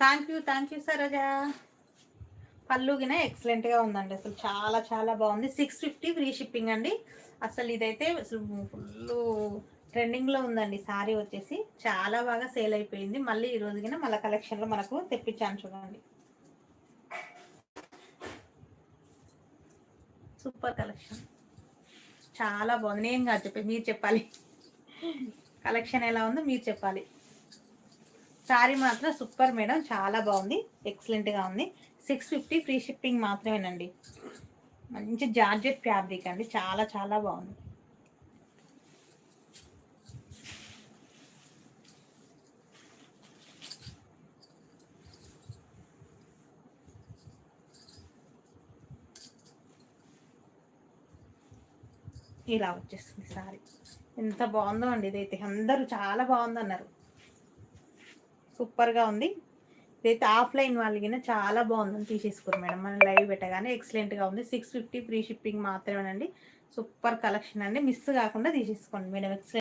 Thank you Saroja. పళ్ళు గిన ఎక్సలెంట్గా ఉందండి, అసలు చాలా చాలా బాగుంది. 650 ఫ్రీ షిప్పింగ్ అండి. అసలు ఇదైతే అసలు ఫుల్ ట్రెండింగ్లో ఉందండి. సారీ వచ్చేసి చాలా బాగా సేల్ అయిపోయింది. మళ్ళీ ఈ రోజు గిన మళ్ళీ కలెక్షన్లో మనకు తెప్పించాను చూడండి. సూపర్ కలెక్షన్, చాలా బాగుంది. నేను కాదు చెప్పి మీరు చెప్పాలి, కలెక్షన్ ఎలా ఉందో మీరు చెప్పాలి. శారీ మాత్రం సూపర్ మేడం, చాలా బాగుంది, ఎక్సలెంట్గా ఉంది. 650 ఫ్రీ షిప్పింగ్ మాత్రమేనండి. మంచి జార్జెట్ ఫ్యాబ్రిక్ అండి, చాలా చాలా బాగుంది. ఇలా వచ్చేస్తుంది సారీ, ఎంత బాగుందో అండి. ఇదైతే అందరూ చాలా బాగుందన్నారు, సూపర్గా ఉంది. ఇదైతే ఆఫ్లైన్ వాళ్ళకి చాలా బాగుందని తీసేసుకోరు మేడం, మనం లైవ్ పెట్టగానే ఎక్సలెంట్గా ఉంది. 650 ఫ్రీ షిప్పింగ్ మాత్రమేనండి. సూపర్ కలెక్షన్ అండి, మిస్ కాకుండా తీసేసుకోండి మేడం, ఎక్సలెంట్.